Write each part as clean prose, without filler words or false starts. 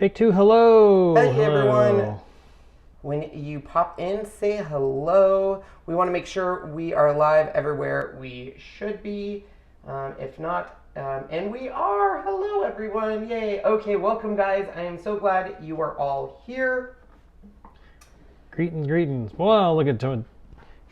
Take two, hello. Hey hello. everyone. When you pop in, say hello. We want to make sure we are live everywhere we should be. If not, and we are. Hello everyone. Yay. Okay, welcome guys. I am so glad you are all here. Greetings, greetings. Wow, look at it.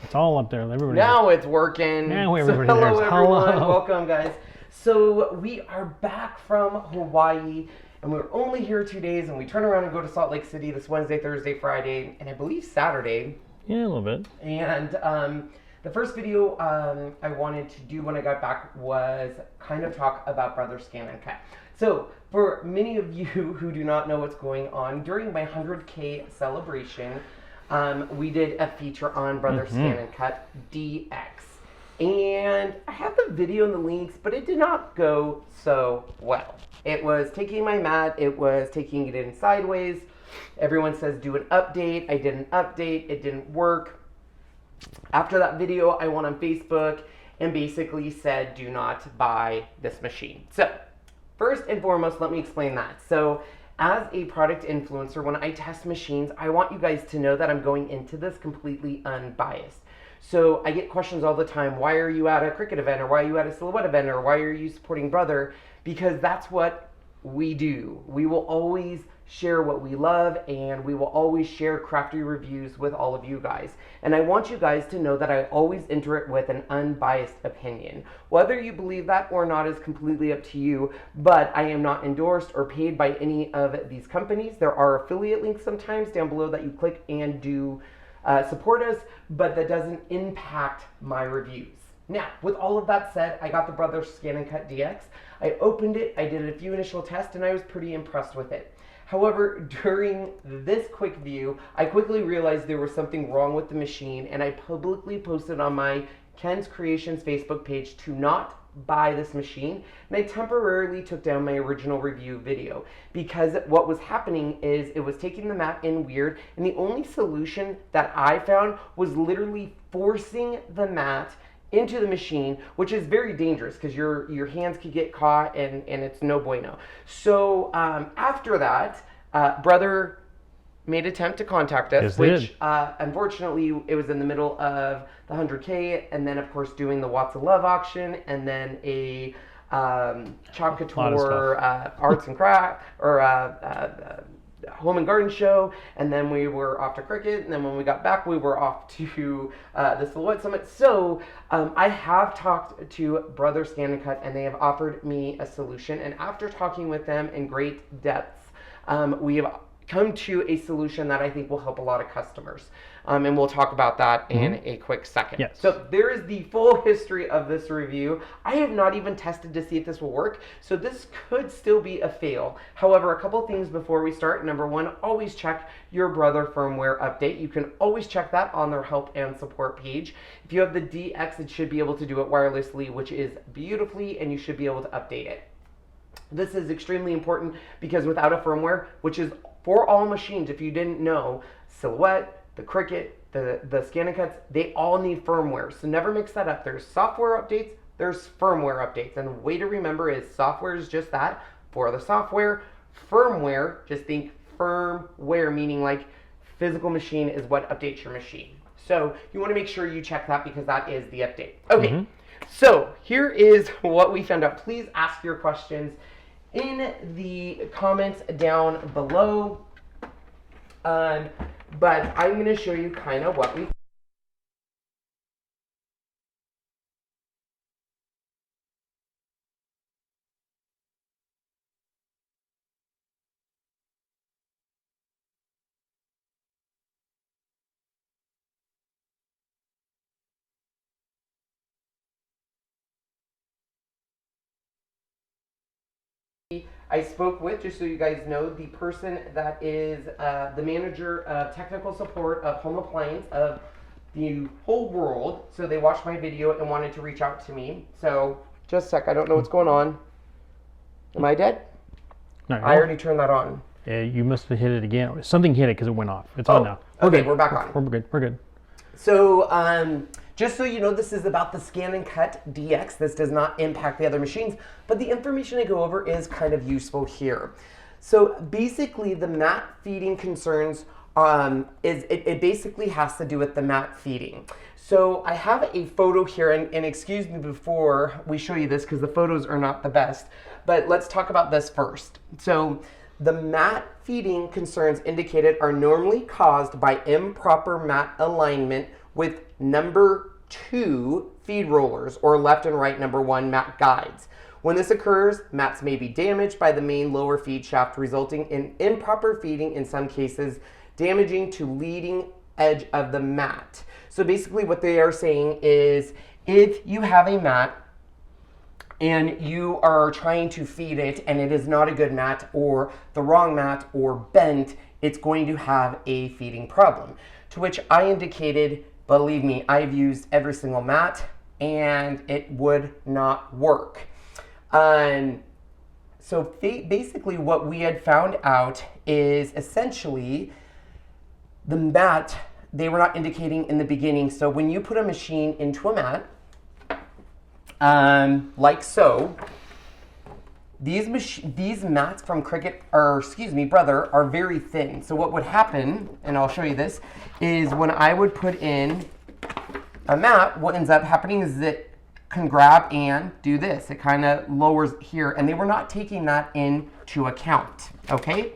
It's all up there. Everybody. Now it's working. Now everybody so hello there's everyone. hello. Welcome guys. So we are back from Hawaii. And we were only here 2 days, and we turn around and go to Salt Lake City this Wednesday, Thursday, Friday, and I believe Saturday. Yeah, a little bit. And the first video I wanted to do when I got back was kind of talk about Brother Scanncut. So for many of you who do not know what's going on, during my 100K celebration, we did a feature on Brother Scanncut DX. And I have the video and the links, but it did not go so well. It was taking my mat, it was taking it in sideways. Everyone says do an update. I did an update, it didn't work. After that video, I went on Facebook and basically said do not buy this machine. So first and foremost, let me explain that. So as a product influencer, when I test machines, I want you guys to know that I'm going into this completely unbiased. So I get questions all the time, why are you at a Cricut event, or why are you at a Silhouette event, or why are you supporting Brother? Because that's what we do. We will always share what we love, and we will always share crafty reviews with all of you guys. And I want you guys to know that I always enter it with an unbiased opinion. Whether you believe that or not is completely up to you, but I am not endorsed or paid by any of these companies. There are affiliate links sometimes down below that you click and do support us, but that doesn't impact my reviews. Now, with all of that said, I got the Brother Scanncut DX. I opened it, I did a few initial tests, and I was pretty impressed with it. However, during this quick view, I quickly realized there was something wrong with the machine, and I publicly posted on my Ken's Kreations Facebook page to not buy this machine, and I temporarily took down my original review video because what was happening is it was taking the mat in weird, and the only solution that I found was literally forcing the mat into the machine, which is very dangerous because your hands could get caught and it's no bueno. So after that, Brother made an attempt to contact us, which unfortunately it was in the middle of the 100K, and then of course doing the Watts of Love auction, and then a Chalk Couture arts and craft, or home and garden show, and then we were off to Cricut, and then when we got back we were off to the Silhouette Summit. So I have talked to Brother Scanncut, and they have offered me a solution, and after talking with them in great depths, we have come to a solution that I think will help a lot of customers. And we'll talk about that in a quick second. Yes. So there is the full history of this review. I have not even tested to see if this will work, so this could still be a fail. However, a couple things before we start. Number one, always check your Brother firmware update. You can always check that on their help and support page. If you have the DX, it should be able to do it wirelessly, which is beautifully, and you should be able to update it. This is extremely important because without a firmware, which is for all machines, if you didn't know, Silhouette, the Cricut, the Scanncuts, they all need firmware. So never mix that up. There's software updates, there's firmware updates. And the way to remember is software is just that, for the software. Firmware, just think firmware, meaning like physical machine is what updates your machine. So you want to make sure you check that because that is the update. Okay, so here is what we found out. Please ask your questions in the comments down below. But I'm going to show you kind of what we I spoke with, just so you guys know, the person that is the manager of technical support of home appliance of the whole world. So they watched my video and wanted to reach out to me. So just a sec, I don't know what's going on. Am I dead? No, I already turned that on. You must have hit it again. Something hit it because it went off. It's on now. Okay, we're back on. We're good. We're good. So just so you know, this is about the Scanncut DX. This does not impact the other machines, but the information I go over is kind of useful here. So basically the mat feeding concerns it basically has to do with the mat feeding. So I have a photo here, and excuse me before we show you this because the photos are not the best, but let's talk about this first. So the mat feeding concerns indicated are normally caused by improper mat alignment with number 2 feed rollers or left and right number 1 mat guides. When this occurs, mats may be damaged by the main lower feed shaft, resulting in improper feeding, in some cases damaging to leading edge of the mat. So basically what they are saying is if you have a mat and you are trying to feed it and it is not a good mat or the wrong mat or bent, it's going to have a feeding problem. To which I indicated, believe me, I've used every single mat and it would not work. So basically what we had found out is essentially the mat, they were not indicating in the beginning. So when you put a machine into a mat, like so, these mats from Cricut, or excuse me, Brother, are very thin. So what would happen, and I'll show you this, is when I would put in a mat, what ends up happening is that it can grab and do this. It kind of lowers here, and they were not taking that into account, okay?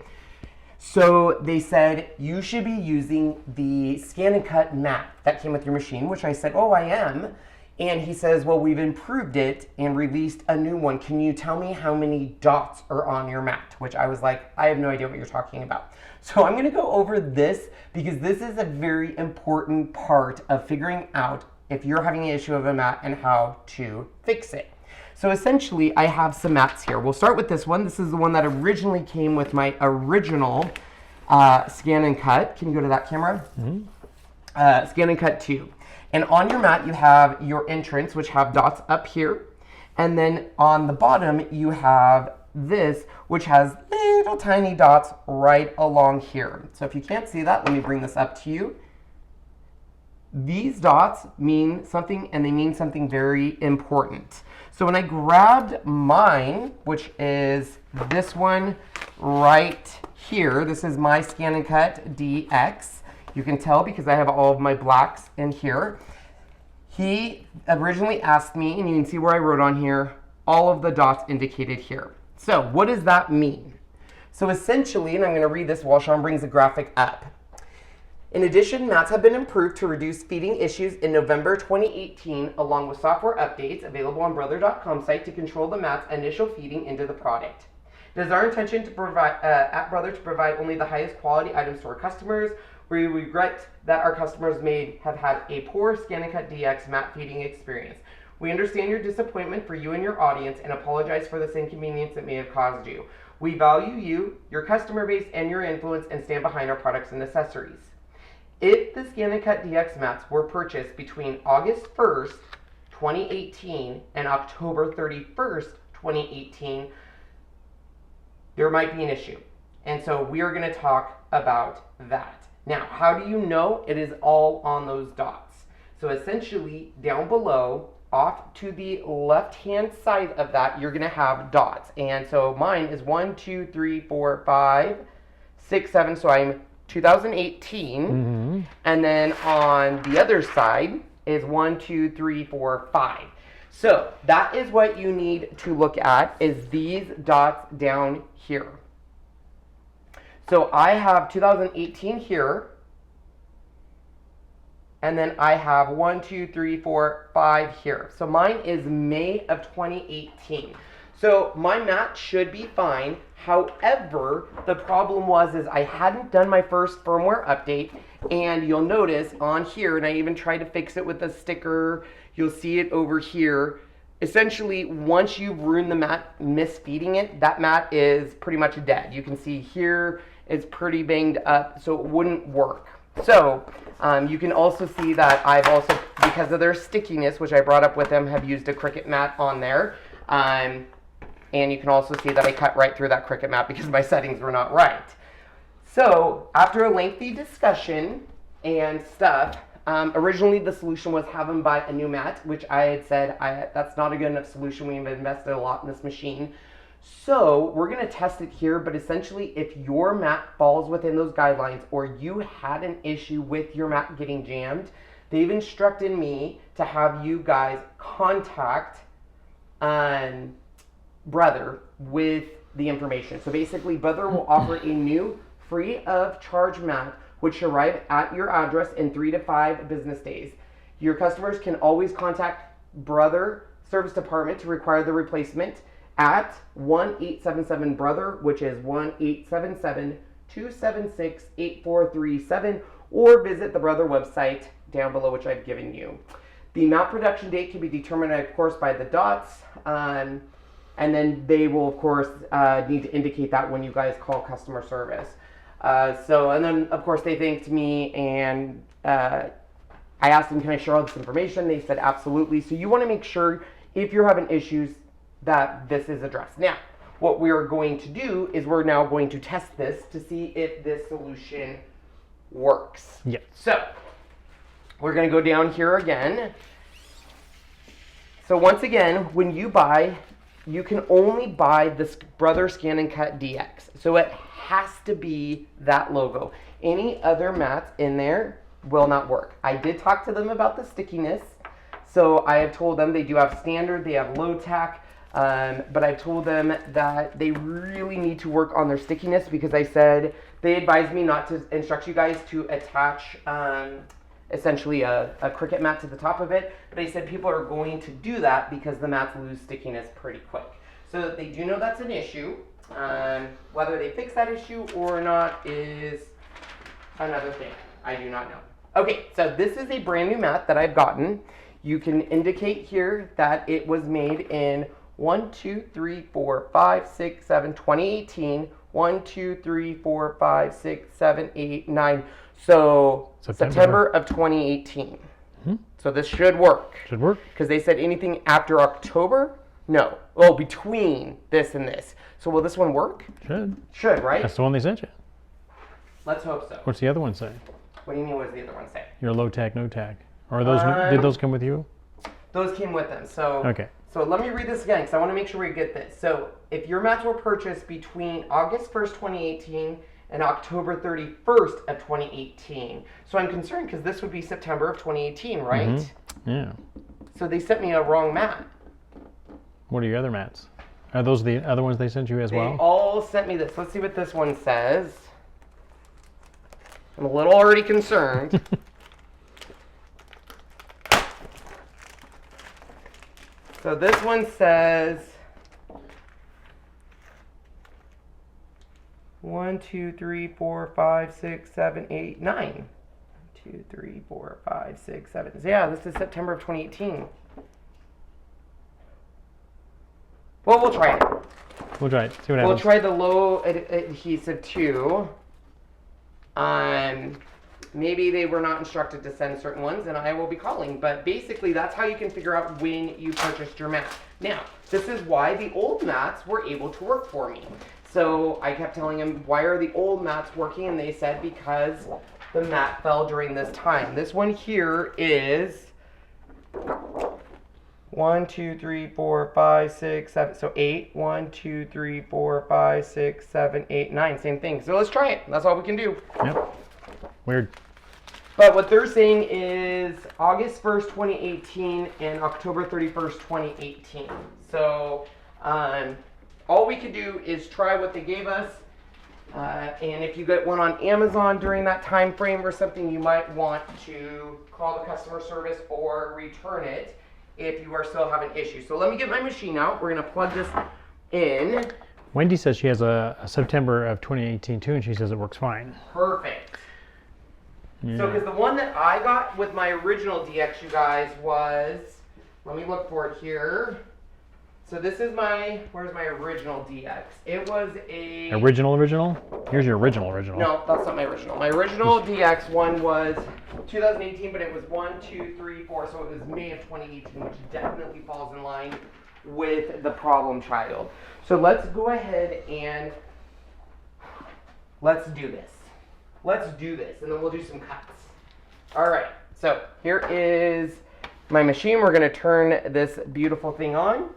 So they said, you should be using the Scanncut mat that came with your machine, which I said, oh, I am. And he says, well, we've improved it and released a new one. Can you tell me how many dots are on your mat? Which I was like, I have no idea what you're talking about. So I'm gonna go over this because this is a very important part of figuring out if you're having an issue of a mat and how to fix it. So essentially, I have some mats here. We'll start with this one. This is the one that originally came with my original Scan and Cut. Can you go to that camera? Mm-hmm. Scan and Cut 2. And on your mat, you have your entrance, which have dots up here. And then on the bottom, you have this, which has little tiny dots right along here. So if you can't see that, let me bring this up to you. These dots mean something, and they mean something very important. So when I grabbed mine, which is this one right here, this is my Scan and Cut DX. You can tell because I have all of my blacks in here. He originally asked me, and you can see where I wrote on here, all of the dots indicated here. So what does that mean? So essentially, and I'm going to read this while Sean brings the graphic up. In addition, mats have been improved to reduce feeding issues in November 2018, along with software updates available on Brother.com site to control the mat's initial feeding into the product. It is our intention to provide, at Brother to provide only the highest quality items to our customers. We regret that our customers may have had a poor Scanncut DX mat feeding experience. We understand your disappointment for you and your audience and apologize for this inconvenience it may have caused you. We value you, your customer base, and your influence and stand behind our products and accessories. If the Scanncut DX mats were purchased between August 1st, 2018 and October 31st, 2018, there might be an issue. And so we are going to talk about that. Now, how do you know? It is all on those dots. So essentially, down below, off to the left-hand side of that, you're going to have dots. And so mine is 1, 2, 3, 4, 5, 6, 7. So I'm 2018. Mm-hmm. And then on the other side is 1, 2, 3, 4, 5. So that is what you need to look at, is these dots down here. So I have 2018 here, and then I have 1, 2, 3, 4, 5 here. So mine is May of 2018. So my mat should be fine. However, the problem is I hadn't done my first firmware update, and you'll notice on here, and I even tried to fix it with a sticker, you'll see it over here. Essentially, once you've ruined the mat, misfeeding it, that mat is pretty much dead. You can see here, it's pretty banged up, so it wouldn't work. So you can also see that I've also, because of their stickiness, which I brought up with them, have used a Cricut mat on there. And you can also see that I cut right through that Cricut mat because my settings were not right. So after a lengthy discussion and stuff, originally the solution was have them buy a new mat, which I had said that's not a good enough solution. We've invested a lot in this machine. So we're going to test it here, but essentially if your mat falls within those guidelines or you had an issue with your mat getting jammed, they've instructed me to have you guys contact Brother with the information. So basically Brother will offer a new free of charge mat which should arrive at your address in 3 to 5 business days. Your customers can always contact Brother Service Department to require the replacement at 1-877-BROTHER, which is 1-877-276-8437, or visit the Brother website down below, which I've given you. The mat production date can be determined, of course, by the dots, and then they will, of course, need to indicate that when you guys call customer service. And then, of course, they thanked me, and I asked them, can I share all this information? They said, absolutely. So you want to make sure, if you're having issues, that this is addressed. Now, what we are going to do is we're now going to test this to see if this solution works. Yes. So, we're going to go down here again. So once again, when you buy, you can only buy this Brother Scanncut DX. So it has to be that logo. Any other mats in there will not work. I did talk to them about the stickiness. So I have told them they do have standard, they have low tack, but I've told them that they really need to work on their stickiness because I said they advised me not to instruct you guys to attach essentially a Cricut mat to the top of it, but I said people are going to do that because the mats lose stickiness pretty quick. So they do know that's an issue. Whether they fix that issue or not is another thing. I do not know. Okay, so this is a brand new mat that I've gotten. You can indicate here that it was made in 2018. 1, 2, 3, 4, 5, 6, 7, 8, 9. So September of 2018. Mm-hmm. So this should work. Should work. Because they said anything after October? No. Oh, between this and this. So will this one work? Should. Should, right? That's the one they sent you. Let's hope so. What's the other one say? What do you mean, what does the other one say? Your low tack, no tack. Or are those, did those come with you? Those came with them. So, okay. So let me read this again because I want to make sure we get this. So if your mats were purchased between August 1st, 2018 and October 31st of 2018. So I'm concerned because this would be September of 2018, right? Mm-hmm. Yeah. So they sent me a wrong mat. What are your other mats? Are those the other ones they sent you as well? They all sent me this. Let's see what this one says. I'm a little already concerned. So this one says 1, 2, 3, 4, 5, 6, 7, 8, 9. 2, 3, 4, 5, 6, 7. So yeah, this is September of 2018. Well, we'll try it. We'll try it. See what happens. We'll try the low adhesive too. Maybe they were not instructed to send certain ones, and I will be calling. But basically, that's how you can figure out when you purchased your mat. Now, this is why the old mats were able to work for me. So I kept telling them, why are the old mats working? And they said, because the mat fell during this time. This one here is 1, 2, 3, 4, 5, 6, 7. So 8. 1, 2, 3, 4, 5, 6, 7, 8, 9. Same thing. So let's try it. That's all we can do. Yep. Weird. But what they're saying is August 1st, 2018 and October 31st, 2018. So all we can do is try what they gave us. And if you get one on Amazon during that time frame or something, you might want to call the customer service or return it if you are still having issues. So let me get my machine out. We're going to plug this in. Wendy says she has a September of 2018 too, and she says it works fine. Perfect. Yeah. So, because the one that I got with my original DX, you guys, was, let me look for it here. So this is my, where's my original DX? It was a... Original? Here's your original. No, that's not my original. My original DX one was 2018, but it was 1, 2, 3, 4, so it was May of 2018, which definitely falls in line with the problem child. So let's go ahead and let's do this. Let's do this, and then we'll do some cuts. All right, so here is my machine. We're gonna turn this beautiful thing on.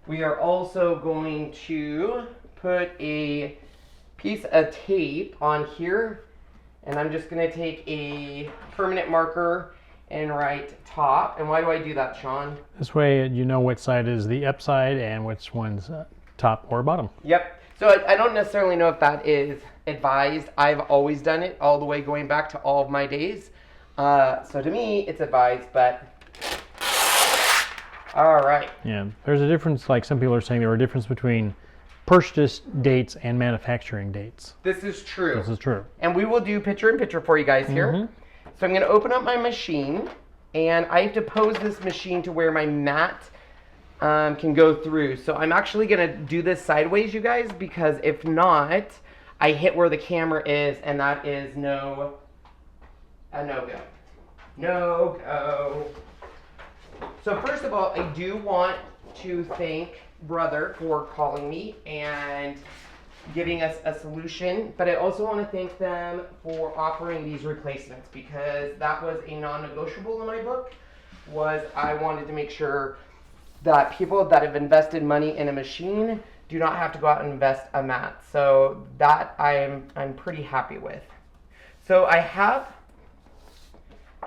We are also going to put a piece of tape on here, and I'm just going to take a permanent marker and write top. And why do I do that, Sean? This way you know which side is the up side and which one's top or bottom. Yep. So I don't necessarily know if that is advised. I've always done it all the way going back to all of my days. So to me, it's advised, but all right. Yeah, there's a difference, like some people are saying there are a difference between purchase dates and manufacturing dates. This is true. This is true. And we will do picture in picture for you guys here. So I'm going to open up my machine, and I have to pose this machine to where my mat can go through. So I'm actually going to do this sideways, you guys, because if not, I hit where the camera is, and that is a no-go. No-go. So first of all, I do want to thank Brother for calling me and giving us a solution, but I also want to thank them for offering these replacements, because that was a non-negotiable in my book. I wanted to make sure that people that have invested money in a machine do not have to go out and invest a mat. So that I'm pretty happy with. So I have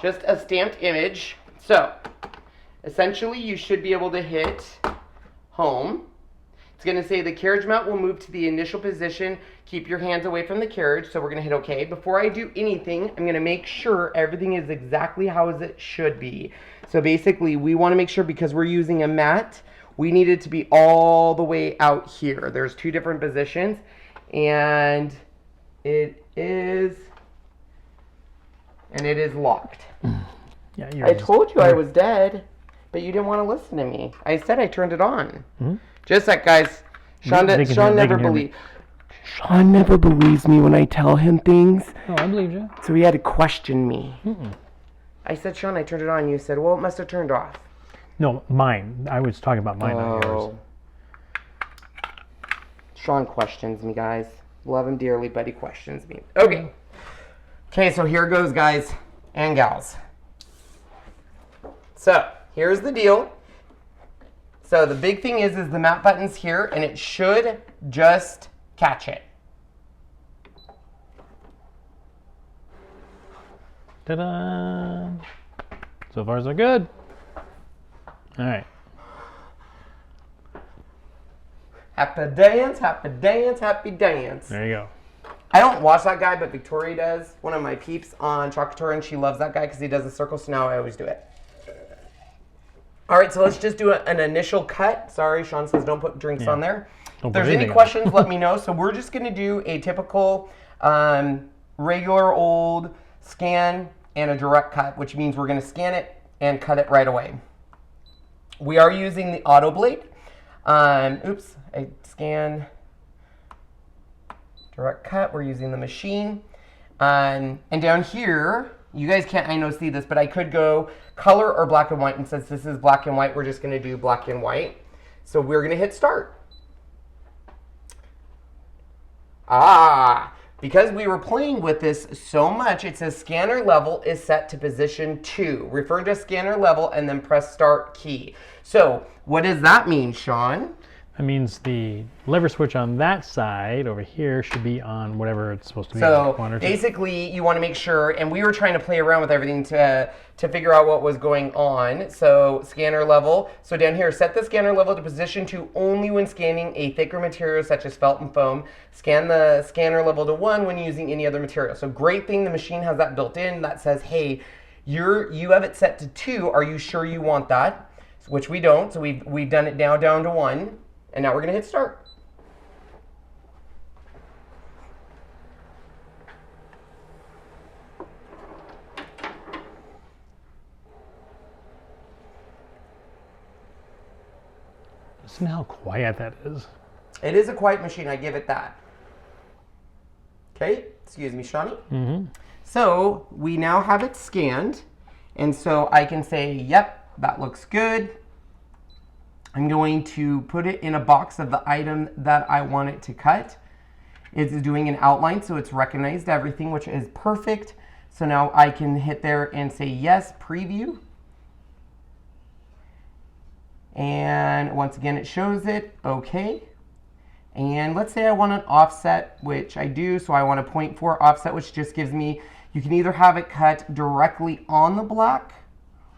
just a stamped image. So essentially you should be able to hit home. It's going to say the carriage mount will move to the initial position. Keep your hands away from the carriage. So we're going to hit OK. Before I do anything, I'm going to make sure everything is exactly how it should be. So basically, we want to make sure, because we're using a mat, we need it to be all the way out here. There's two different positions, and it is locked. Yeah, I told you I was dead, but you didn't want to listen to me. I said I turned it on. Just like, guys, Sean never believes me when I tell him things. Oh, I believe you. So he had to question me. I said, Sean, I turned it on. You said, well, it must have turned off. No, mine. I was talking about mine, not yours. Sean questions me, guys. Love him dearly, but he questions me. Okay. Okay, so here goes, guys and gals. So here's the deal. So the big thing is the map button's here, and it should just catch it. Ta-da! So far, so good. All right. Happy dance, happy dance, happy dance. There you go. I don't watch that guy, but Victoria does. One of my peeps on Chocolate, and she loves that guy because he does the circle, so now I always do it. All right, so let's just do an initial cut. Sorry, Sean says don't put drinks on there. If there's any questions, let me know. So we're just going to do a typical regular old scan and a direct cut, which means we're going to scan it and cut it right away. We are using the auto blade. Oops, I scan, direct cut. We're using the machine. And down here, you guys can't, I know, see this, but I could go color or black and white. And since this is black and white, we're just going to do black and white. So we're going to hit start. Because we were playing with this so much, it says scanner level is set to position 2. Refer to scanner level and then press start key. So what does that mean, Sean? That means the lever switch on that side over here should be on whatever it's supposed to be. So basically, you want to make sure, and we were trying to play around with everything to figure out what was going on. So scanner level. So down here, set the scanner level to position 2 only when scanning a thicker material such as felt and foam. Scan the scanner level to 1 when using any other material. So great thing, the machine has that built in that says, hey, you have it set to 2. Are you sure you want that? Which we don't. So we've done it down to 1. And now we're going to hit start. Listen how quiet that is. It is a quiet machine, I give it that. Okay, excuse me, Shawnee. So we now have it scanned. And so I can say, yep, that looks good. I'm going to put it in a box of the item that I want it to cut. It's doing an outline, so it's recognized everything, which is perfect. So now I can hit there and say yes, preview. And once again, it shows it, okay. And let's say I want an offset, which I do, so I want a 0.4 offset, which just gives me, you can either have it cut directly on the black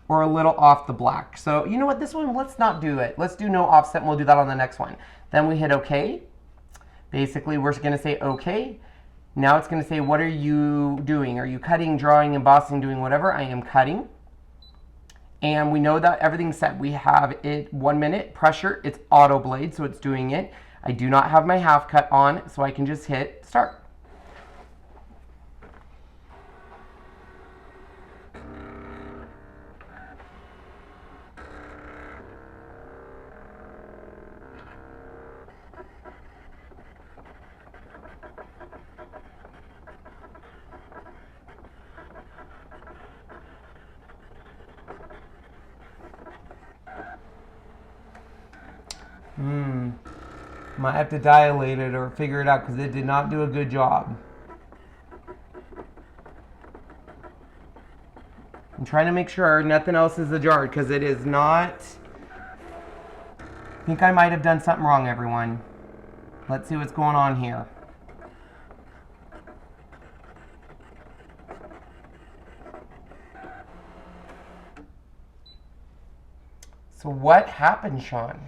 or a little off the black. So you know what, this one, let's not do it. Let's do no offset, and we'll do that on the next one. Then we hit okay. Basically, we're gonna say okay. Now it's gonna say, what are you doing? Are you cutting, drawing, embossing, doing whatever? I am cutting. And we know that everything's set. We have it 1 minute, pressure, it's auto blade, so it's doing it. I do not have my half cut on, so I can just hit start. Might have to dilate it or figure it out because it did not do a good job. I'm trying to make sure nothing else is ajar because it is not. I think I might have done something wrong, everyone. Let's see what's going on here. So what happened, Sean?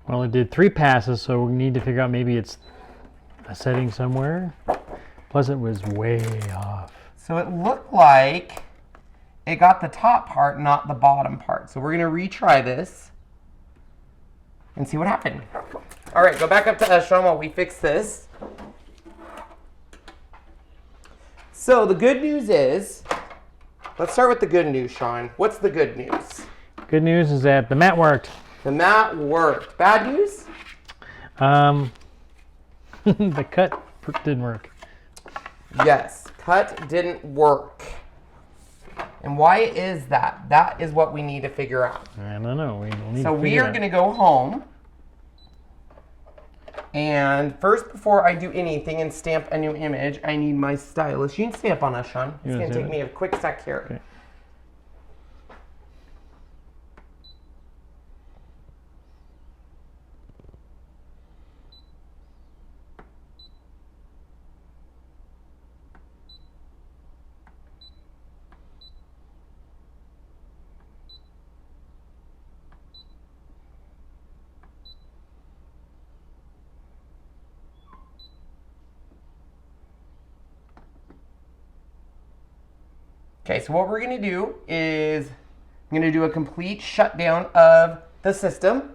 Well, it did 3 passes, so we need to figure out maybe it's a setting somewhere. Plus, it was way off. So it looked like it got the top part, not the bottom part. So we're going to retry this and see what happened. All right, go back up to us, Sean, while we fix this. So the good news is, let's start with the good news, Sean. What's the good news? Good news is that the mat worked. The mat worked. Bad news? The cut didn't work. Yes, cut didn't work. And why is that? That is what we need to figure out. I don't know. We are going to go home. And first, before I do anything and stamp a new image, I need my stylus. You can stamp on us, Sean. It's going to take me a quick sec here. Okay. Okay, so what we're going to do is I'm going to do a complete shutdown of the system.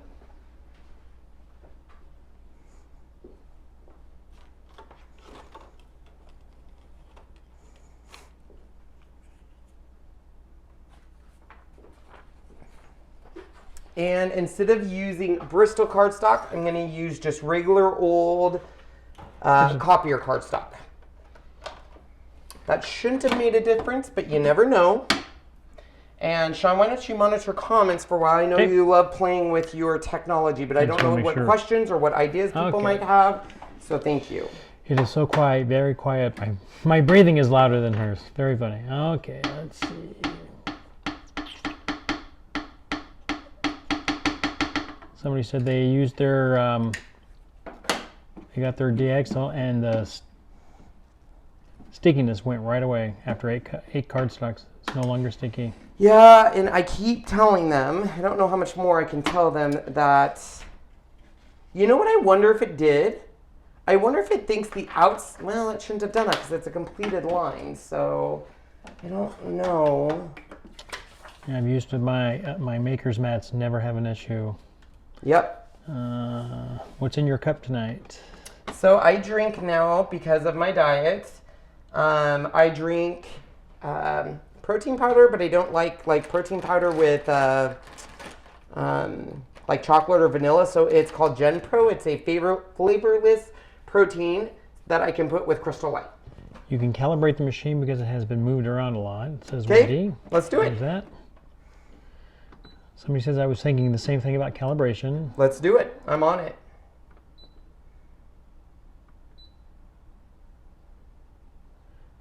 And instead of using Bristol cardstock, I'm going to use just regular old copier cardstock. That shouldn't have made a difference, but you never know. And Sean, why don't you monitor comments for a while? I know you love playing with your technology, but I don't know what questions or what ideas people might have. So thank you. It is so quiet, very quiet. My breathing is louder than hers. Very funny. Okay, let's see. Somebody said they used their, they got their DIXIE and the stickiness went right away after 8 cardstocks. It's no longer sticky. Yeah, and I keep telling them, I don't know how much more I can tell them, that, you know what I wonder if it did? I wonder if it thinks the outs, well, it shouldn't have done that because it's a completed line, so I don't know. Yeah, I'm used to my maker's mats never have an issue. Yep. What's in your cup tonight? So I drink now because of my diet. I drink protein powder, but I don't like protein powder with like chocolate or vanilla. So it's called Gen Pro. It's a flavorless protein that I can put with Crystal Light. You can calibrate the machine because it has been moved around a lot. It says okay, ready. Let's do it. There's that. Somebody says I was thinking the same thing about calibration. Let's do it. I'm on it.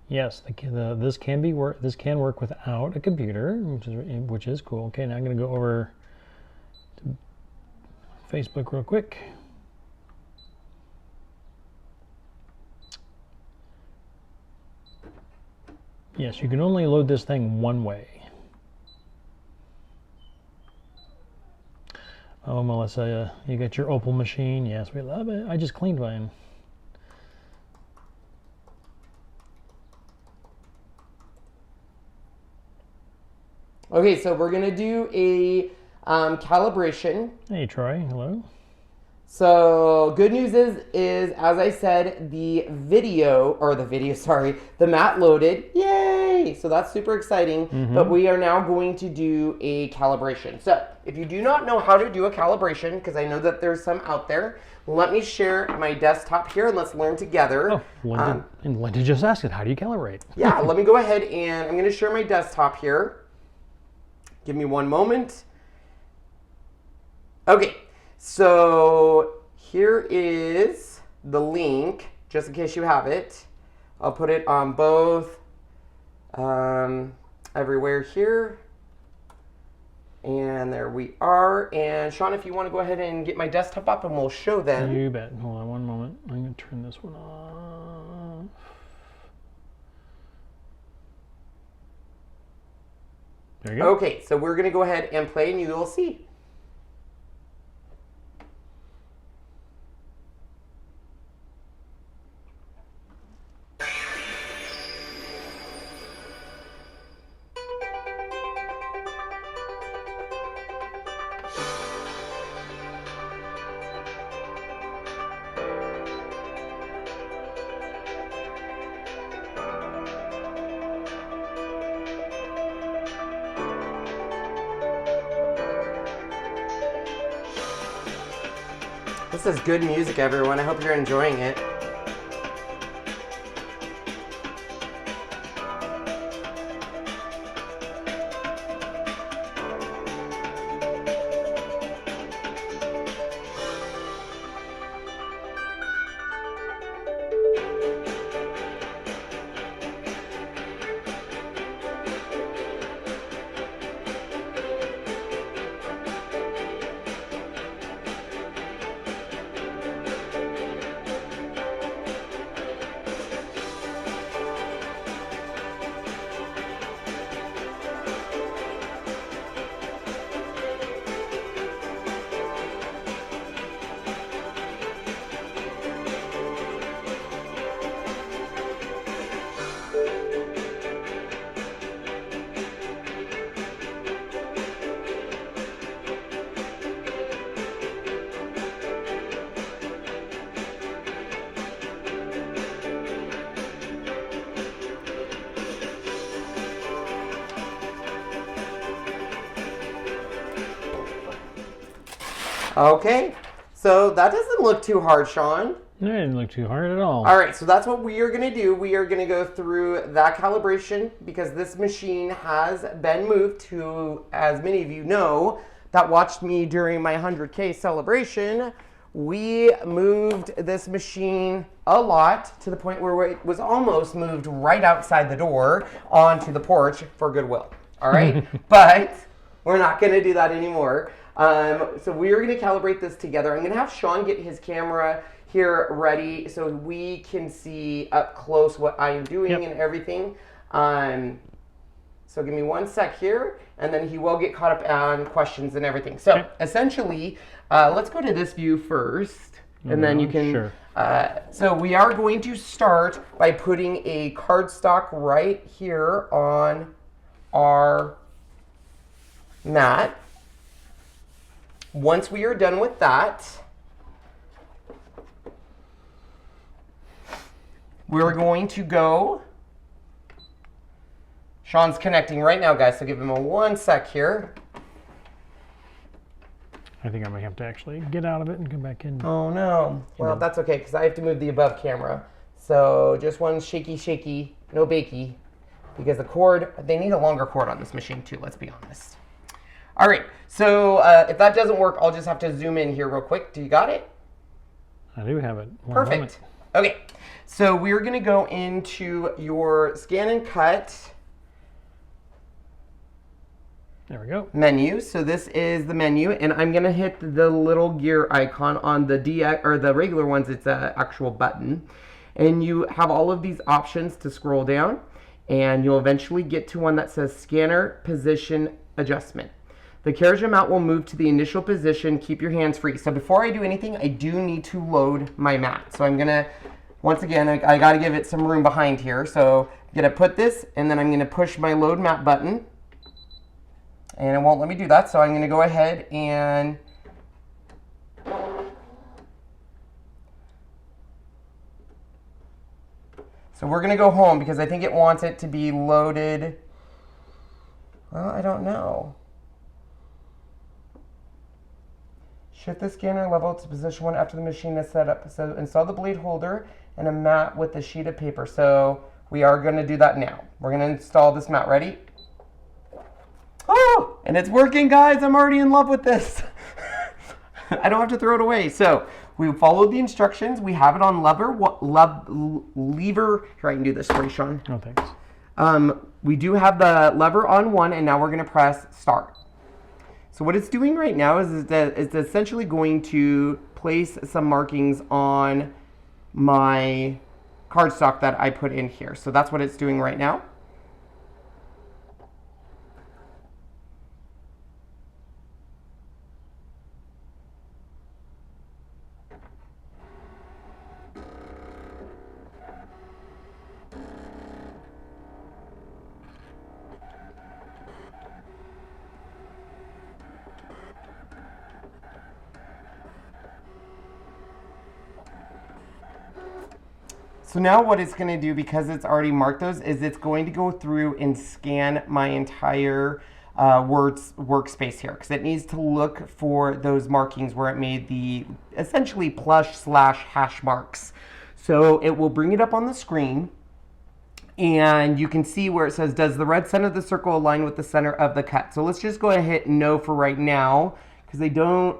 Yes, this can work without a computer, which is cool. Okay, now I'm going to go over to Facebook real quick. Yes, you can only load this thing one way. Oh, Melissa, you got your Opal machine? Yes, we love it. I just cleaned mine. Okay, so we're going to do a calibration. Hey, Troy. Hello. So good news is as I said, the mat loaded. Yay! So that's super exciting. But we are now going to do a calibration. So if you do not know how to do a calibration, because I know that there's some out there, let me share my desktop here and let's learn together. Oh, Linda just asked it. How do you calibrate? Yeah, let me go ahead and I'm going to share my desktop here. Give me one moment. Okay. So here is the link, just in case you have it. I'll put it on both, everywhere here. And there we are. And Sean, if you want to go ahead and get my desktop up and we'll show them. You bet. Hold on one moment. I'm going to turn this one off. There you go. Okay, so we're going to go ahead and play and you will see. This is good music, everyone. I hope you're enjoying it. Okay, so that doesn't look too hard, Sean. No, it didn't look too hard at all. All right, so that's what we are going to do. We are going to go through that calibration because this machine has been moved to, as many of you know, that watched me during my 100K celebration. We moved this machine a lot to the point where it was almost moved right outside the door onto the porch for Goodwill. All right, but we're not going to do that anymore. So we are going to calibrate this together. I'm going to have Sean get his camera here ready so we can see up close what I am doing and everything. So give me one sec here, and then he will get caught up on questions and everything. So essentially, let's go to this view first, and then you can. Sure. So we are going to start by putting a cardstock right here on our mat. Once we are done with that, we're going to go. Sean's connecting right now, guys, so give him a one sec here. I think I might have to actually get out of it and come back in. Oh, no. Well, that's okay, because I have to move the above camera. So just one shaky, no bakey, because the cord, they need a longer cord on this machine, too, let's be honest. All right, so if that doesn't work, I'll just have to zoom in here real quick. Do you got it? I do have it. Perfect. Okay, so we're going to go into your Scanncut. There we go. Menu. So this is the menu, and I'm gonna hit the little gear icon on the the regular ones. It's an actual button, and you have all of these options to scroll down, and you'll eventually get to one that says Scanner Position Adjustment. The carriage amount will move to the initial position. Keep your hands free. So before I do anything, I do need to load my mat. So I'm gonna, once again, I gotta give it some room behind here. So I'm gonna put this, and then I'm gonna push my load mat button. And it won't let me do that, so I'm gonna go ahead and so we're gonna go home because I think it wants it to be loaded. Well, I don't know. Shift the scanner level to position 1 after the machine is set up. So install the blade holder and a mat with a sheet of paper. So we are gonna do that now. We're gonna install this mat. Ready? Oh, and it's working, guys. I'm already in love with this. I don't have to throw it away. So we followed the instructions. We have it on lever. Lever. Here, I can do this for you, Sean. Oh, thanks. We do have the lever on 1, and now we're going to press start. So what it's doing right now is that it's essentially going to place some markings on my cardstock that I put in here. So that's what it's doing right now. So now what it's going to do, because it's already marked those, is it's going to go through and scan my entire workspace here, because it needs to look for those markings where it made the essentially plush/hash marks. So it will bring it up on the screen, and you can see where it says, does the red center of the circle align with the center of the cut? So let's just go ahead and hit no for right now, because they don't.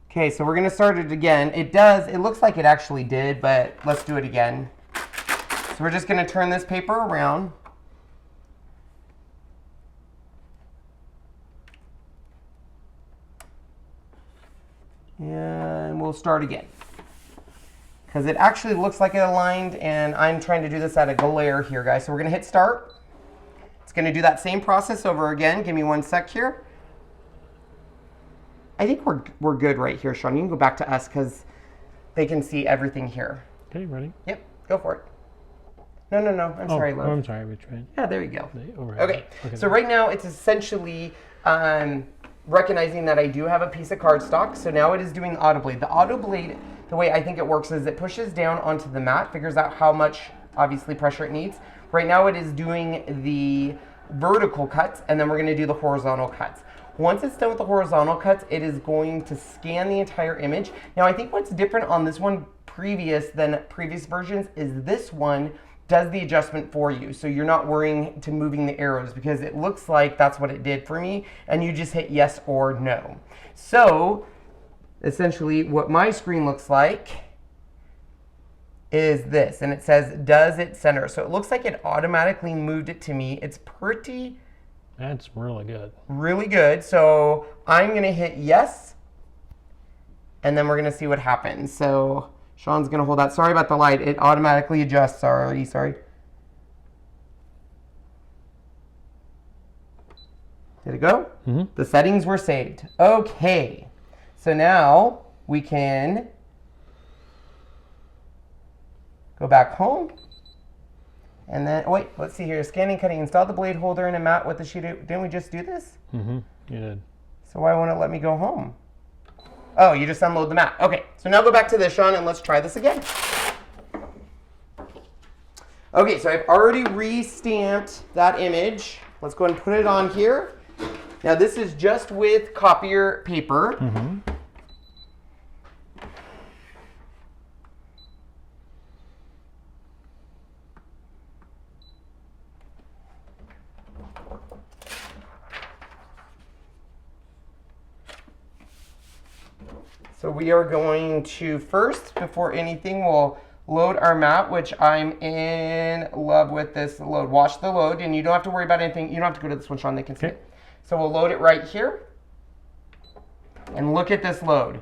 Okay, so we're gonna start it again. It looks like it actually did, but let's do it again. So we're just gonna turn this paper around. And we'll start again. Because it actually looks like it aligned, and I'm trying to do this at a glare here, guys. So we're gonna hit start. It's gonna do that same process over again. Give me 1 sec here. I think we're good right here, Sean. You can go back to us because they can see everything here. Okay, ready? Yep, go for it. No, I'm sorry, love. Oh, I'm sorry, which way? Yeah, there you go. Okay, so right now it's essentially recognizing that I do have a piece of cardstock. So now it is doing the auto blade. The auto blade, the way I think it works is it pushes down onto the mat, figures out how much, obviously, pressure it needs. Right now it is doing the vertical cuts, and then we're going to do the horizontal cuts. Once it's done with the horizontal cuts, it is going to scan the entire image. Now, I think what's different on this one than previous versions is this one does the adjustment for you. So you're not worrying to moving the arrows, because it looks like that's what it did for me, and you just hit yes or no. So essentially what my screen looks like is this, and it says, does it center? So it looks like it automatically moved it to me. It's pretty... That's really good. Really good. So I'm going to hit yes, and then we're going to see what happens. So Sean's going to hold that. Sorry about the light. It automatically adjusts. Sorry. Did it go? Mm-hmm. The settings were saved. Okay. So now we can go back home. And then, wait, let's see here. Scanning, cutting, install the blade holder and a mat with the sheet. Didn't we just do this? Mm-hmm, you did. So why won't it let me go home? Oh, you just unload the mat. Okay, so now go back to this, Sean, and let's try this again. Okay, so I've already re-stamped that image. Let's go ahead and put it on here. Now this is just with copier paper. Mm-hmm. So we are going to first, before anything, we'll load our mat, which I'm in love with this load. Watch the load, and you don't have to worry about anything. You don't have to go to this one, Sean, they can see it. So we'll load it right here. And look at this load.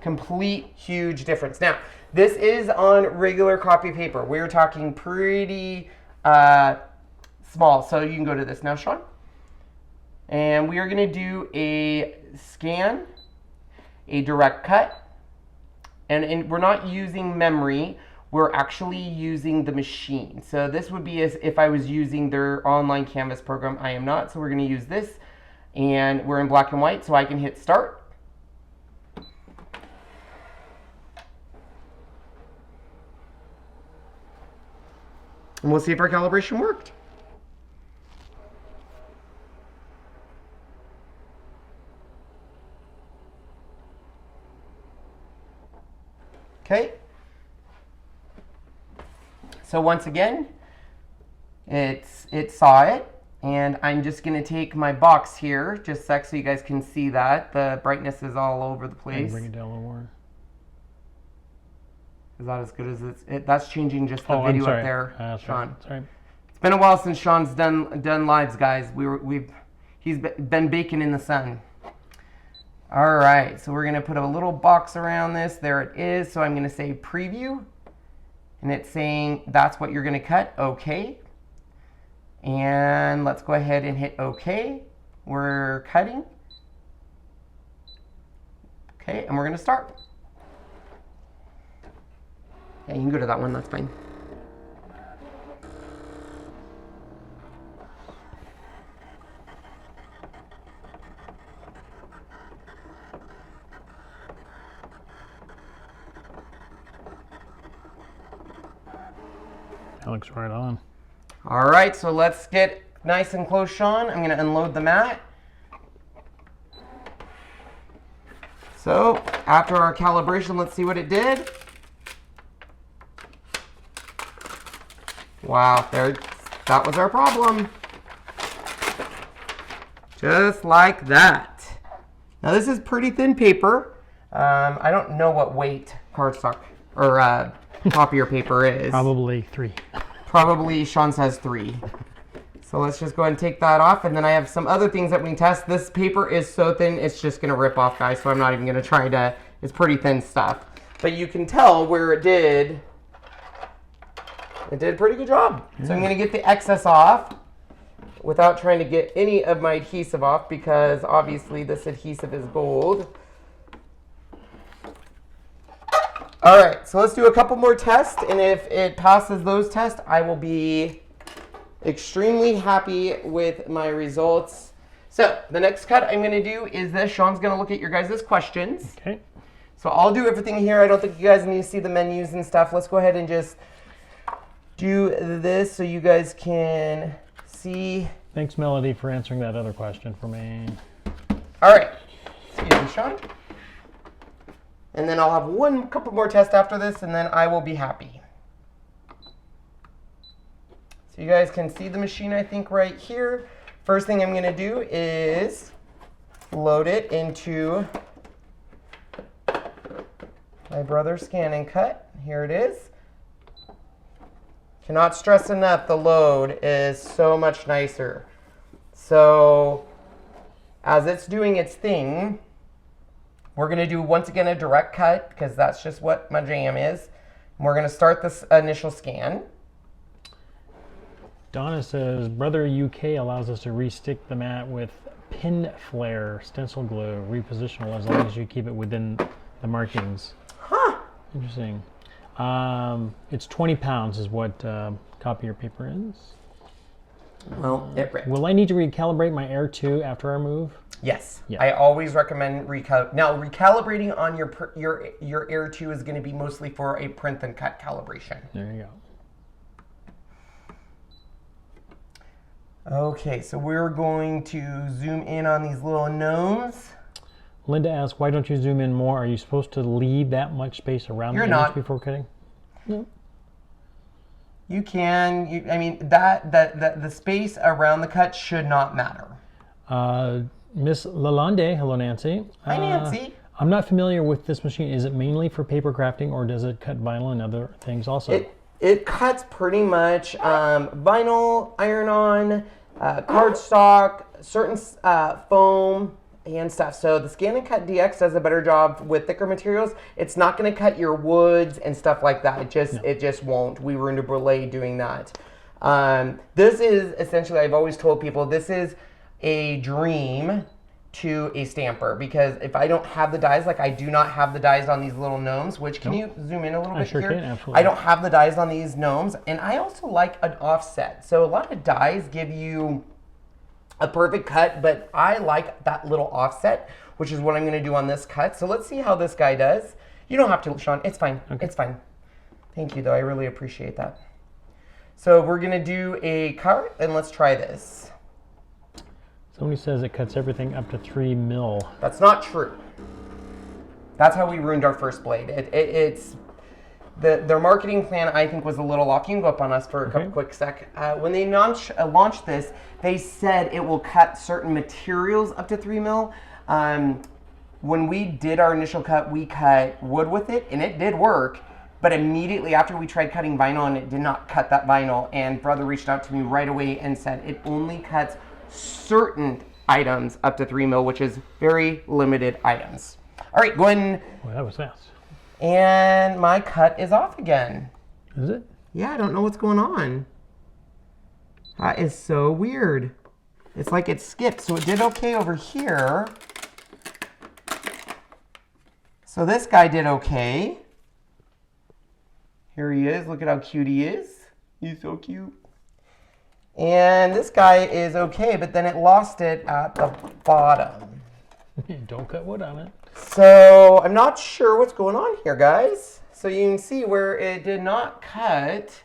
Complete huge difference. Now, this is on regular copy paper. We're talking pretty small. So you can go to this now, Sean. And we are going to do a scan, a direct cut. And we're not using memory. We're actually using the machine. So this would be as if I was using their online canvas program. I am not. So we're going to use this. And we're in black and white, so I can hit start. And we'll see if our calibration worked. Okay. So once again, it saw it, and I'm just going to take my box here, just a sec, so you guys can see that. The brightness is all over the place. Bring it down a little more. Is that as good as that's changing just the video up there, Sean. Sorry. It's been a while since Sean's done lives, guys. He's been baking in the sun. All right, so we're gonna put a little box around this. There it is. So I'm gonna say preview, and it's saying that's what you're gonna cut. Okay. And let's go ahead and hit OK. We're cutting. Okay, and we're gonna start. Yeah, you can go to that one, that's fine. That looks right on. All right, so let's get nice and close, Sean. I'm gonna unload the mat. So after our calibration, let's see what it did. Wow, that was our problem. Just like that. Now this is pretty thin paper. I don't know what weight cardstock or copier paper is. Probably 3. Probably Sean says 3. So let's just go ahead and take that off, and then I have some other things that we can test. This paper is so thin, it's just gonna rip off, guys, so I'm not even gonna try to, it's pretty thin stuff. But you can tell where it did a pretty good job. Yeah. So I'm gonna get the excess off without trying to get any of my adhesive off, because obviously this adhesive is gold. All right, so let's do a couple more tests, and if it passes those tests, I will be extremely happy with my results. So the next cut I'm gonna do is this. Sean's gonna look at your guys' questions. Okay. So I'll do everything here. I don't think you guys need to see the menus and stuff. Let's go ahead and just do this so you guys can see. Thanks, Melody, for answering that other question for me. All right, excuse me, Sean. And then I'll have couple more tests after this, and then I will be happy. So you guys can see the machine, I think, right here. First thing I'm gonna do is load it into my brother's Scanncut. Here it is. Cannot stress enough, the load is so much nicer. So as it's doing its thing, we're gonna do, once again, a direct cut, because that's just what my jam is. And we're gonna start this initial scan. Donna says, Brother UK allows us to restick the mat with pin flare stencil glue, repositional, as long as you keep it within the markings. Huh. Interesting. It's 20 pounds is what copier paper is. Well, it ripped. Will I need to recalibrate my Air 2 after I move? Yes. Yeah. I always recommend recalibrating on your Air 2 is going to be mostly for a print and cut calibration. There you go. Okay, so we're going to zoom in on these little gnomes. Linda asks, why don't you zoom in more? Are you supposed to leave that much space around the image before cutting? No. You can. I mean, the space around the cut should not matter. Miss Lalonde, hello Nancy. Hi Nancy. I'm not familiar with this machine. Is it mainly for paper crafting, or does it cut vinyl and other things also? It cuts pretty much vinyl, iron-on, cardstock, certain foam, and stuff. So the Scanncut DX does a better job with thicker materials. It's not going to cut your woods and stuff like that. It just won't. We ruined a brulee doing that. This is essentially, I've always told people, this is a dream to a stamper, because if I don't have the dies, like I do not have the dies on these little gnomes, which can you zoom in a little bit sure here? can, absolutely. I don't have the dies on these gnomes, and I also like an offset. So a lot of dies give you a perfect cut, but I like that little offset, which is what I'm going to do on this cut. So let's see how this guy does. You don't have to, Sean. It's fine. Okay. It's fine. Thank you, though. I really appreciate that. So we're going to do a cut, and let's try this. Somebody says it cuts everything up to 3 mil. That's not true. That's how we ruined our first blade. Their marketing plan, I think, was a little off. You can go up on us for a quick sec. When they launched this, they said it will cut certain materials up to 3 mil. When we did our initial cut, we cut wood with it, and it did work. But immediately after we tried cutting vinyl, and it did not cut that vinyl, and brother reached out to me right away and said it only cuts certain items up to 3 mil, which is very limited items. All right, go ahead and... Well, that was fast. And my cut is off again. Is it? Yeah, I don't know what's going on. That is so weird. It's like it skipped. So it did okay over here. So this guy did okay. Here he is. Look at how cute he is. He's so cute. And this guy is okay, but then it lost it at the bottom. Don't cut wood on it. So I'm not sure what's going on here, guys. So you can see where it did not cut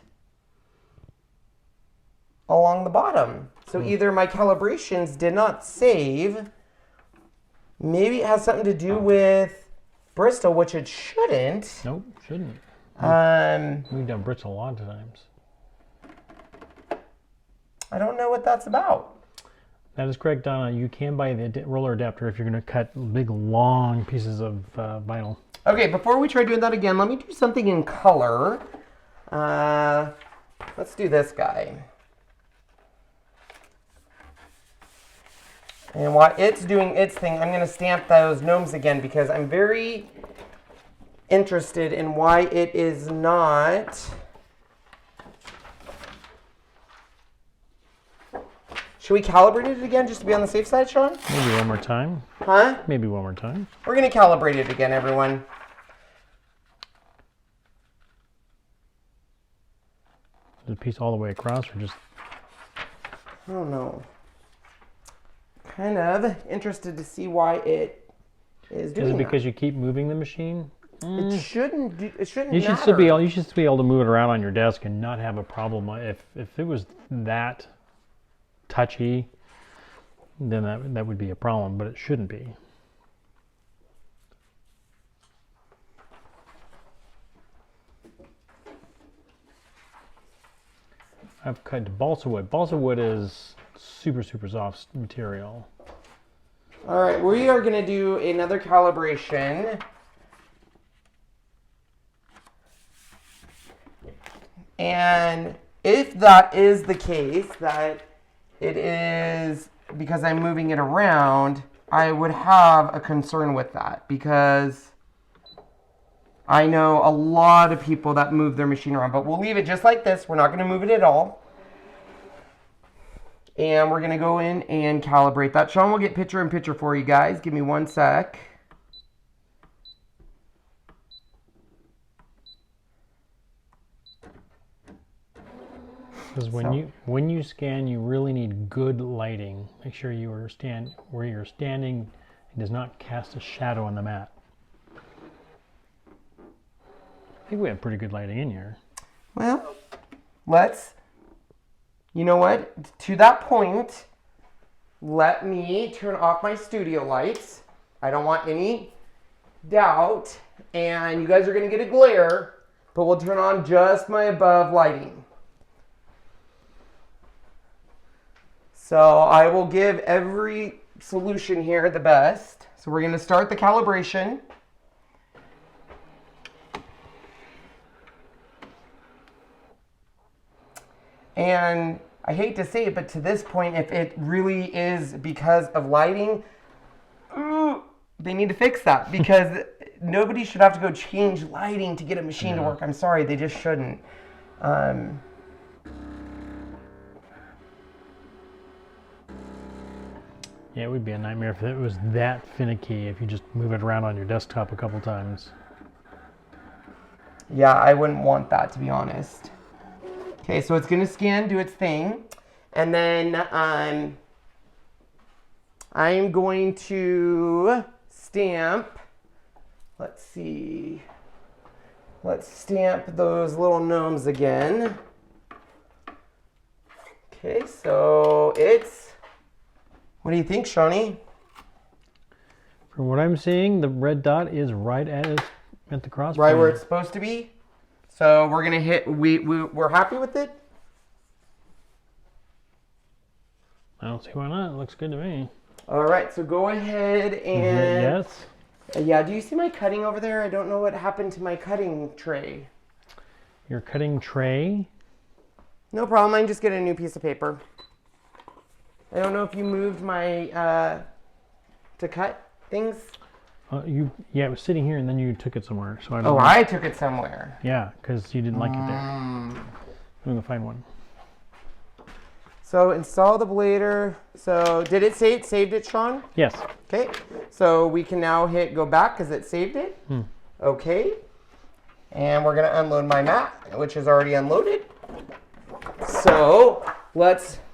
along the bottom. So either my calibrations did not save, maybe it has something to do with Bristol, which it shouldn't. Nope, shouldn't. We've done Bristol a lot of times. I don't know what that's about. That is correct, Donna. You can buy the roller adapter if you're going to cut big, long pieces of vinyl. Okay, before we try doing that again, let me do something in color. Let's do this guy. And while it's doing its thing, I'm going to stamp those gnomes again, because I'm very interested in why it is not... Should we calibrate it again just to be on the safe side, Sean? Maybe one more time. Huh? Maybe one more time. We're going to calibrate it again, everyone. The piece all the way across, or just... I don't know. Kind of interested to see why it is doing Is it that. because you keep moving the machine? It shouldn't matter. You should still be able to move it around on your desk and not have a problem. If it was that touchy, then that would be a problem, but it shouldn't be. I've cut balsa wood. Balsa wood is super soft material. All right, we are going to do another calibration. And if that is the case, that it is because I'm moving it around, I would have a concern with that, because I know a lot of people that move their machine around, but we'll leave it just like this. We're not going to move it at all. And we're going to go in and calibrate that. Sean will get picture in picture for you guys. Give me one sec. Because when you scan, you really need good lighting. Make sure you are where you're standing and does not cast a shadow on the mat. I think we have pretty good lighting in here. Well, you know what? To that point, let me turn off my studio lights. I don't want any doubt. And you guys are going to get a glare, but we'll turn on just my above lighting. So I will give every solution here the best. So we're going to start the calibration. And I hate to say it, but to this point, if it really is because of lighting, they need to fix that, because nobody should have to go change lighting to get a machine to work. I'm sorry, they just shouldn't. Yeah, it would be a nightmare if it was that finicky, if you just move it around on your desktop a couple times. Yeah, I wouldn't want that, to be honest. Okay, so it's going to scan, do its thing, and then I'm going to stamp. Let's see. Let's stamp those little gnomes again. Okay, so it's, what do you think, Shawnee? From what I'm seeing, the red dot is right at the crossbar. Right where it's supposed to be. So we're gonna hit. We're happy with it. I don't see why not. It looks good to me. All right, so go ahead and yes. Yeah. Do you see my cutting over there? I don't know what happened to my cutting tray. Your cutting tray? No problem. I can just get a new piece of paper. I don't know if you moved my to cut things. Yeah, it was sitting here and then you took it somewhere. So I don't know. I took it somewhere. Yeah, because you didn't like it there. I'm gonna find one. So install the blader. So did it say it saved it, Sean? Yes. Okay. So we can now hit go back because it saved it. Okay. And we're gonna unload my mat, which is already unloaded. So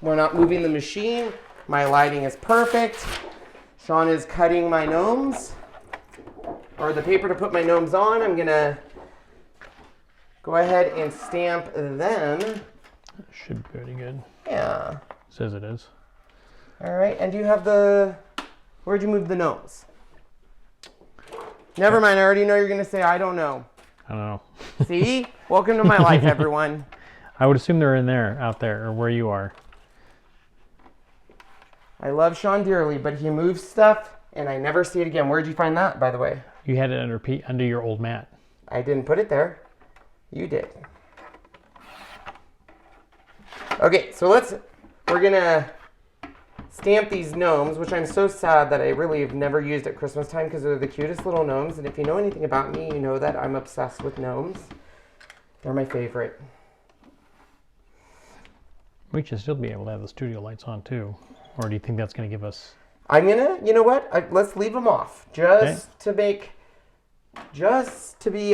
we're not moving the machine. My lighting is perfect. Sean is cutting my gnomes, or the paper to put my gnomes on. I'm gonna go ahead and stamp them. Should be pretty good. Yeah. Says it is. All right, and do you have where'd you move the gnomes? Never mind, I already know you're gonna say, I don't know. I don't know. See? Welcome to my life, everyone. I would assume they're in there, out there, or where you are. I love Sean dearly, but he moves stuff and I never see it again. Where'd you find that, by the way? You had it under your old mat. I didn't put it there. You did. Okay, so we're gonna stamp these gnomes, which I'm so sad that I really have never used at Christmas time because they're the cutest little gnomes. And if you know anything about me, you know that I'm obsessed with gnomes. They're my favorite. We should still be able to have the studio lights on too. Or do you think that's going to give us... you know what? Let's leave them off. Just to be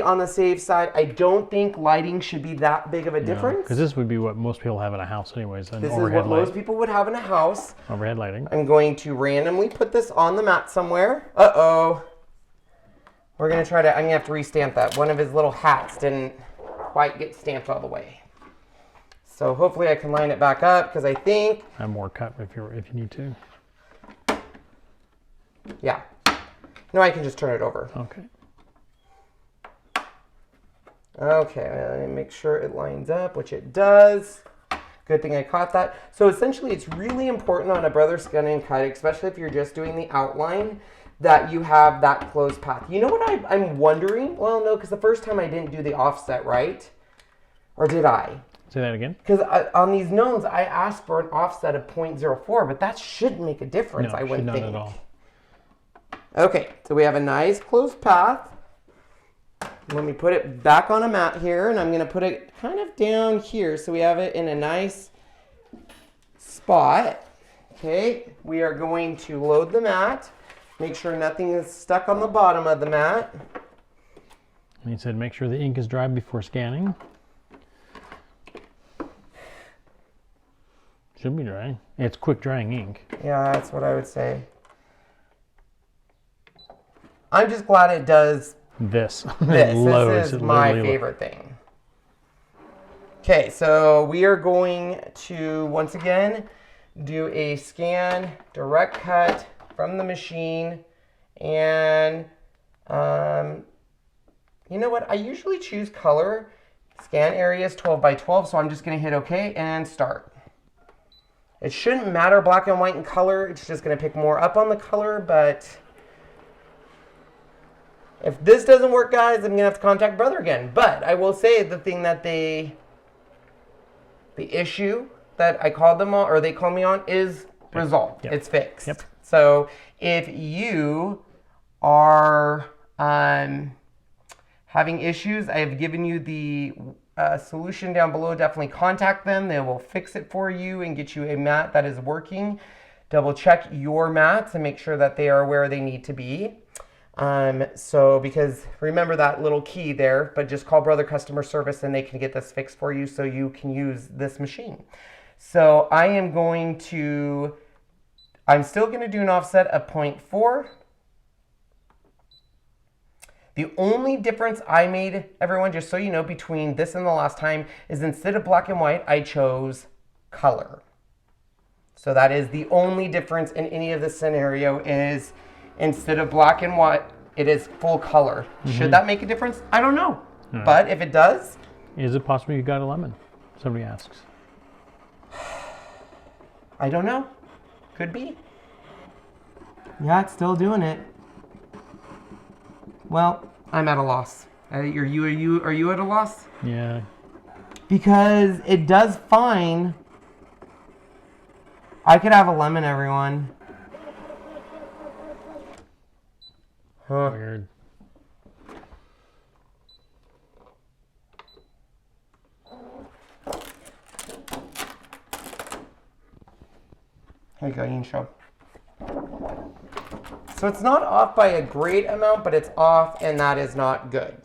on the safe side. I don't think lighting should be that big of a difference. Because this would be what most people have in a house anyways. This is what most people would have in a house. Overhead lighting. I'm going to randomly put this on the mat somewhere. Uh-oh. I'm going to have to restamp that. One of his little hats didn't quite get stamped all the way. So hopefully I can line it back up because I think... I have more cut if you need to. Yeah. No, I can just turn it over. Okay. Okay, let me make sure it lines up, which it does. Good thing I caught that. So essentially it's really important on a brother scan and cut, especially if you're just doing the outline, that you have that closed path. You know what I'm wondering? Well, no, because the first time I didn't do the offset right. Or did I? Say that again? Because on these gnomes, I asked for an offset of 0.04, but that shouldn't make a difference, I wouldn't think. Not at all. Okay, so we have a nice closed path. Let me put it back on a mat here, and I'm going to put it kind of down here so we have it in a nice spot. Okay, we are going to load the mat. Make sure nothing is stuck on the bottom of the mat. And he said make sure the ink is dry before scanning. Should be dry. It's quick drying ink. Yeah, that's what I would say. I'm just glad it does this. This is my favorite thing. Okay, so we are going to, once again, do a scan, direct cut from the machine. And you know what? I usually choose color. Scan areas 12 by 12, so I'm just going to hit OK and start. It shouldn't matter black and white and color. It's just going to pick more up on the color, but If this doesn't work, guys, I'm going to have to contact Brother again. But I will say the thing that the issue that I called them on, or they called me on, is resolved. Yep. It's fixed. Yep. So if you are having issues, I have given you the solution down below. Definitely contact them. They will fix it for you and get you a mat that is working. Double check your mats and make sure that they are where they need to be. Because remember that little key there, but just call Brother Customer Service and they can get this fixed for you so you can use this machine. So I'm still going to do an offset of 0.4. The only difference I made, everyone, just so you know, between this and the last time is instead of black and white, I chose color. So that is the only difference in any of this scenario is instead of black and white, it is full color. Should that make a difference? I don't know. But if it does. Is it possible you got a lemon? Somebody asks. I don't know. Could be. Yeah, it's still doing it. Well, I'm at a loss. Are you at a loss? Yeah. Because it does fine. I could have a lemon, everyone. Huh. Weird. Here you go, you can show. So it's not off by a great amount, but it's off, and that is not good.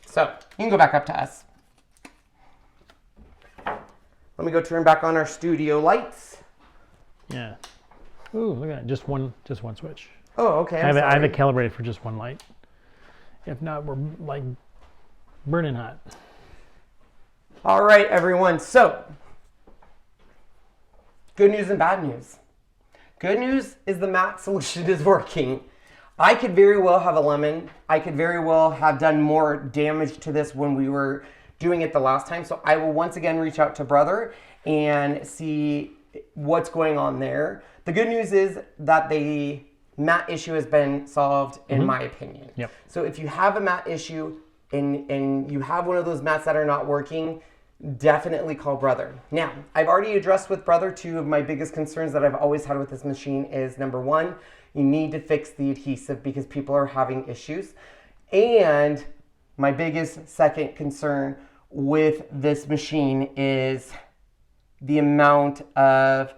So you can go back up to us. Let me go turn back on our studio lights. Yeah. Ooh, look at that. Just one switch. Oh, okay. I have it calibrated for just one light. If not, we're like burning hot. All right, everyone. So, good news and bad news. Good news is the matte solution is working. I could very well have a lemon. I could very well have done more damage to this when we were doing it the last time. So I will once again reach out to Brother and see what's going on there. The good news is that the matte issue has been solved, in my opinion. Yep. So if you have a matte issue and you have one of those mats that are not working, definitely call Brother. Now, I've already addressed with Brother 2 of my biggest concerns that I've always had with this machine is number 1, you need to fix the adhesive because people are having issues. And my biggest second concern with this machine is the amount of,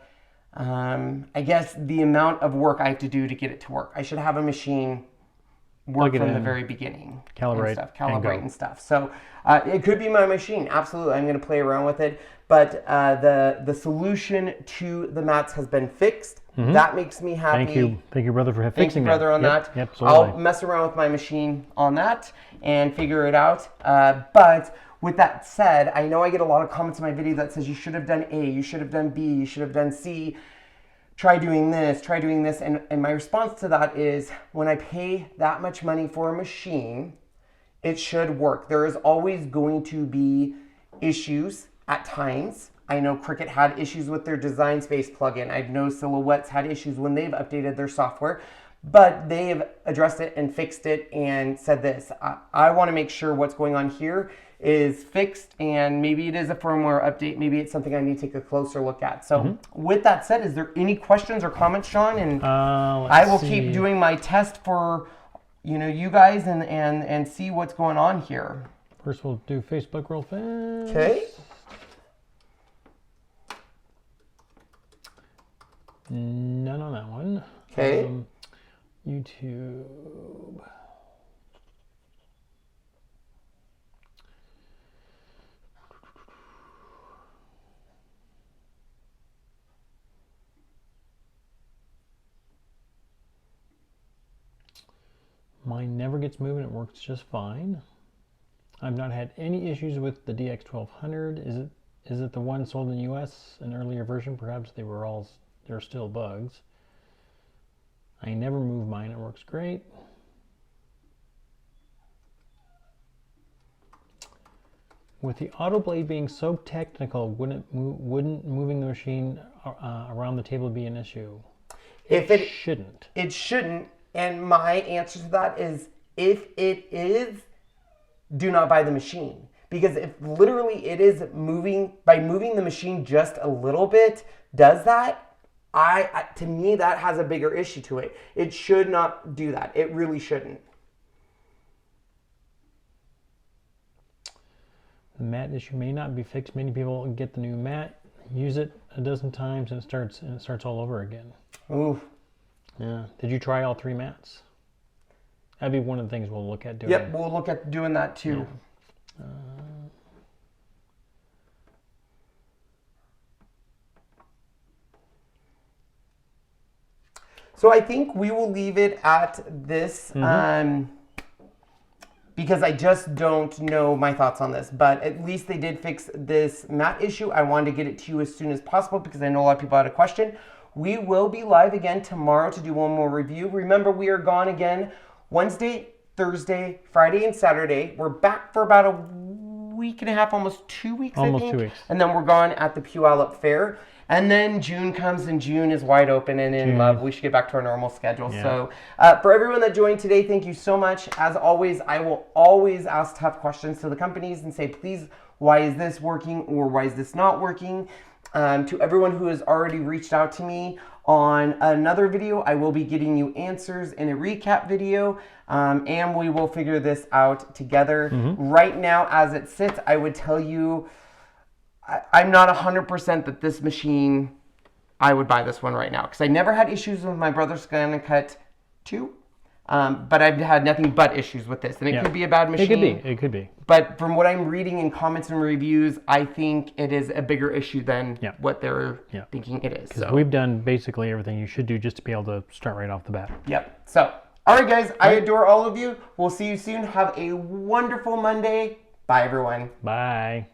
I guess, the amount of work I have to do to get it to work. I should have a machine work from the very beginning. Calibrate and stuff. So it could be my machine. Absolutely. I'm going to play around with it. But the solution to the mats has been fixed. That makes me happy. Thank you, Brother, for fixing that. Thank you, Brother, on that. Yep, absolutely. I'll mess around with my machine on that and figure it out. But with that said, I know I get a lot of comments in my video that says you should have done A, you should have done B, you should have done C. Try doing this, try doing this. And my response to that is when I pay that much money for a machine, it should work. There is always going to be issues at times. I know Cricut had issues with their Design Space plugin. I know Silhouettes had issues when they've updated their software, but they've addressed it and fixed it and said this. I want to make sure what's going on here is fixed, and maybe it is a firmware update. Maybe it's something I need to take a closer look at. So with that said, is there any questions or comments, Sean? And I will keep doing my test for you guys and see what's going on here. First we'll do Facebook real fast. Okay. None on that one. Okay. YouTube. Mine never gets moving. It works just fine. I've not had any issues with the DX1200. Is it the one sold in the US, an earlier version? Perhaps they're still bugs. I never move mine. It works great. With the auto blade being so technical, wouldn't moving the machine around the table be an issue? It shouldn't. It shouldn't. And my answer to that is, if it is, do not buy the machine. Because if literally it is moving, by moving the machine just a little bit, does that, to me, that has a bigger issue to it. It should not do that. It really shouldn't. The mat issue may not be fixed. Many people get the new mat, use it a dozen times, and it starts all over again. Ooh. Yeah. Did you try all 3 mats? That'd be one of the things we'll look at doing. Yep, we'll look at doing that too. Yeah. So I think we will leave it at this because I just don't know my thoughts on this. But at least they did fix this mat issue. I wanted to get it to you as soon as possible because I know a lot of people had a question. We will be live again tomorrow to do one more review. Remember, we are gone again Wednesday, Thursday, Friday, and Saturday. We're back for about a week and a half, almost 2 weeks, I think. Almost 2 weeks. And then we're gone at the Puyallup Fair. And then June comes, and June is wide open and in love. We should get back to our normal schedule. Yeah. So for everyone that joined today, thank you so much. As always, I will always ask tough questions to the companies and say, please, why is this working or why is this not working? To everyone who has already reached out to me on another video, I will be getting you answers in a recap video, and we will figure this out together. Right now, as it sits, I would tell you, I'm not 100% that this machine, I would buy this one right now. Because I never had issues with my brother's Scanncut 2. But I've had nothing but issues with this. And it could be a bad machine. It could be. But from what I'm reading in comments and reviews, I think it is a bigger issue than what they're thinking it is. Because we've done basically everything you should do just to be able to start right off the bat. Yep. So, all right, guys. I adore all of you. We'll see you soon. Have a wonderful Monday. Bye, everyone. Bye.